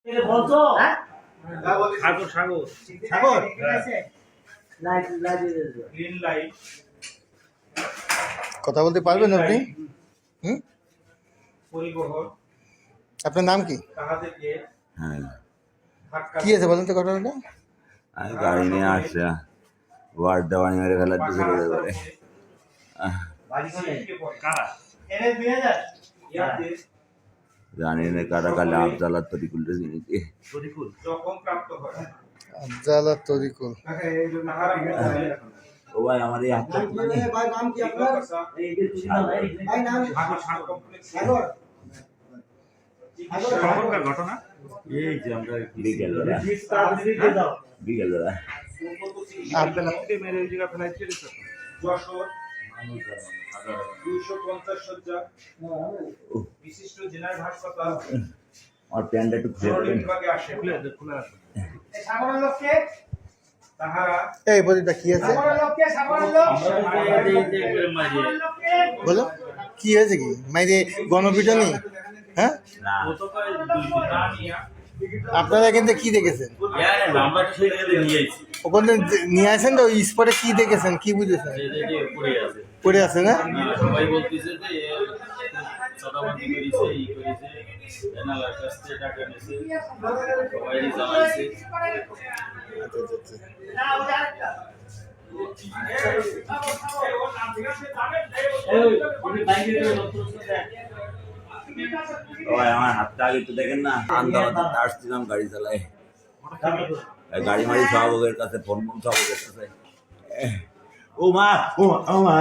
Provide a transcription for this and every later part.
সাগর সাগর সাগর green light কথা বলতে পারবেন আপনি? পরিবহন আপনার নাম কি? তাহাদেরকে হ্যাঁ, কি আছে বলেন তো ঘটনাটা? আমি গাড়ি নিয়ে আসছি, ওয়ার্ড দেওয়া মেরে ফেলার দিকে রোডে করে। জানি না কারা কালে আফজালার তরিকুলটা জিনিসকে যখন প্রাপ্ত হয় আফজাল আর তরিকুল। ও ভাই আমার এই হাতটা ভাই নাম কি আপনার? ভাই নাম খবরকার ঘটনা এই যে আমরা বিকেলবেলা থেকে মেরে ওই জায়গা ফেলাই ছেড়েছে যশোর 250 শয্যা বিশিষ্ট জেনারেল হাসপাতাল আমার প্যান্টটা একটু খুলে দেবেন। বিভাগে আসে খুলে আসে সাগরের লোককে তাহারা এই প্রদীপটা কি আছে বলো, কি হয়েছে? কি মাইরে গণপিটনি? হ্যাঁ, না আপনারা কিন্তু কি দেখেছেন ওখানে নিয়ে আসেন তো? ওই স্পটে কি দেখেছেন, কি বুঝেছেন? পড়ে আছে না? সবাই বলতেছে যে চটাবাদি করেছে, ই করেছে, এনালার কাছ থেকে টাকা নিয়েছে, সবাই জানাইছে। ভাই আমার হাতটা আগে একটু দেখেন না, আন্দাজ আসছিলাম গাড়ি চালায়, গাড়ি মারি সহযোগের কাছে, ফোন সহযোগের কাছে। ও মা, ও ও মা,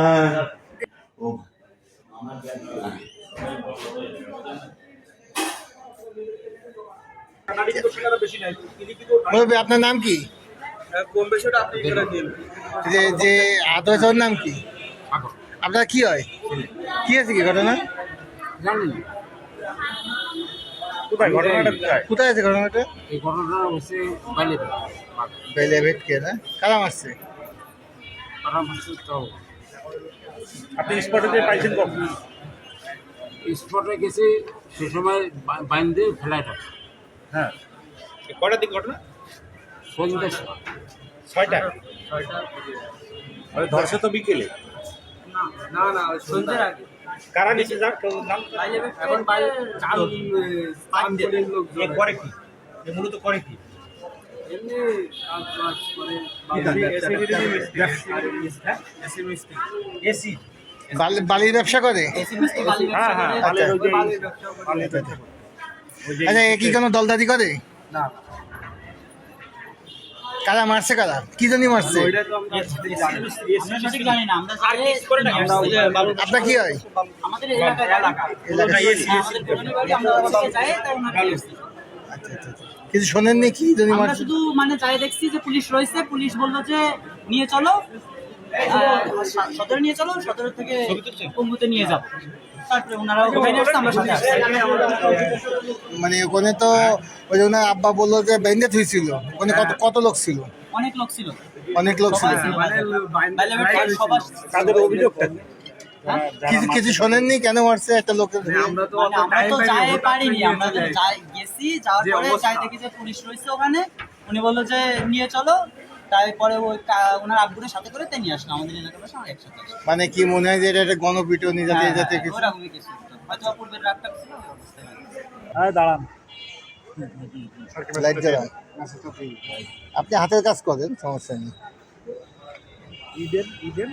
ও আপনার নাম কি? যে যে আদর্শের নাম কি? আপনার কি হয়? কি আছে কি ঘটনা? কোথায় ঘটনাটা কোথায় আছে ঘটনাটা? এই ঘটনাটা হচ্ছে বেলেভেট কে না? কারা মারছে? আপনি স্পটে পাইছেন কখন? স্পটে গেছে সে সময় বাইন্দে ফেলায় থাকে। হ্যাঁ কটার দিক ঘটনা? সন্ধ্যা 6টা ধরছে তো বিকেলে। না না সন্ধ্যার আগে কারা নিচে যাক নাম এখন বাইরে চাল লোক এ করে কি? এ মূলত করে কি? এমনি কাজ করে এসি বালির ব্যবসা করে? হ্যাঁ হ্যাঁ আচ্ছা, এ কি কোনো দলদারি করে? না কারা মারছে? কারা কি জন্য মারছে? আপনার কি হয়? আচ্ছা আচ্ছা, কিছু শোনেননি কি জন্য আমরা মারছে? শুধু মানে যাই দেখছি যে পুলিশ রয়েছে, পুলিশ বললো যে নিয়ে চলো সদরে নিয়ে চলো, সদর থেকে পঙ্গুতে নিয়ে যাবো। তারপরে ওনারা ওখানে আসছে, আমরা সাথে আসছি। মানে ওখানে তো ওই জন্য আব্বা বললো যে বেঁধে থুইছিল, ওখানে কত কত লোক ছিল? অনেক লোক ছিল, অনেক লোক ছিল। তাদের অভিযোগটা কি? কিছু কিছু শোনেননি কেন মারছে একটা লোকের? আমরা তো যাই পারিনি, আমরা তো গেছি, যাওয়ার পরে যাই দেখি যে পুলিশ রয়েছে ওখানে। উনি বললো যে নিয়ে চলো, তারপরে ওই ওনার আব্বুরের সাথে করে তাই নিয়ে আসলো আমাদের এলাকার পাশে, আমরা একসাথে আসলাম। মানে কি মনে হয় যে এটা একটা গণপিটুনি যাতে যাতে কিছু? ওরকমই কিছু হয়তো পূর্বের রাগটা ছিল, ওই অবস্থায় হ্যাঁ দাঁড়ান লাইট জ্বালান। আপনি হাতের কাজ করেন, সমস্যা নেই, ইডেন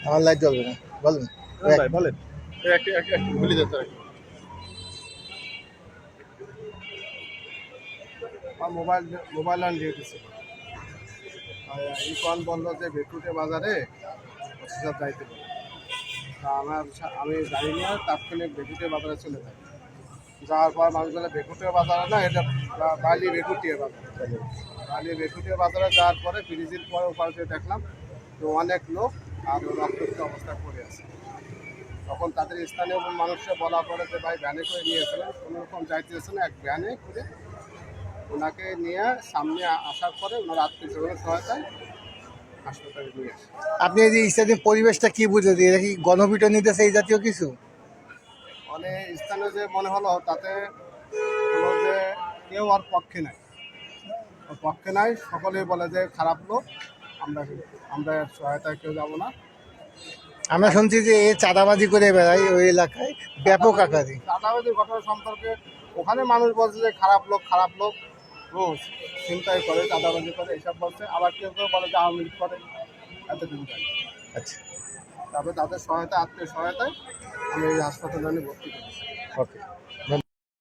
আমার লাইট জ্বলবে না। বলেন ভাই বলেন। গুলি ধরতে মোবাইল অন ডিউটি ছিল, ইকন বন্ধ যে বেকুটে বাজারে সব যাইতে পারে। তা আমি গাড়ি নিয়ে তাৎক্ষণিক বেকুটে বাজারে চলে যাই। যাওয়ার পর মানুষ বলে বেকুটে বাজারে না, এটা বালি বেকুটিয়া বাজার। বালি বেকুটিয়া বাজারে যাওয়ার পরে ব্রিজের পরে ওপার দিয়ে দেখলাম তো অনেক লোক আর রক্তাক্ত অবস্থায় পড়ে আছে। তখন তাদের স্থানীয় মানুষকে বলা পরে যে ভাই ভ্যানে করে নিয়েছিলেন, কোনো রকম যাইতেছে না, এক ভ্যানে করে ওনাকে নিয়ে সামনে আসার পরে ওনার আত্মীয় স্বজনের সহায়তায় হাসপাতালে নিয়ে আসে। আপনি এই যে স্থানীয় পরিবেশটা কি বুঝে? এটা কি গণপিটুনি দিতেছে এই জাতীয় কিছু? মানে স্থানীয় যে মনে হলো তাতে হলো যে কেউ আর পক্ষে নাই, ওর পক্ষে নাই। সকলেই বলে যে খারাপ লোক, আমরা এর সহায়তায় কেউ যাবো না। আমরা শুনছি যে এ চাঁদাবাজি করে বেড়ায় ওই এলাকায় ব্যাপক আকারে। চাঁদাবাজির ঘটনা সম্পর্কে ওখানে মানুষ বলছে যে খারাপ লোক, চিন্তাই করে, চাঁদাবাজি করে, এসব বলছে। আবার কেউ কেউ বলে যে আওয়ামী লীগ করে, এতটুকু জানি। আচ্ছা, তারপরে তাদের সহায়তা, আত্মীয় সহায়তায় আমি এই হাসপাতালে ভর্তি করেছি। ওকে।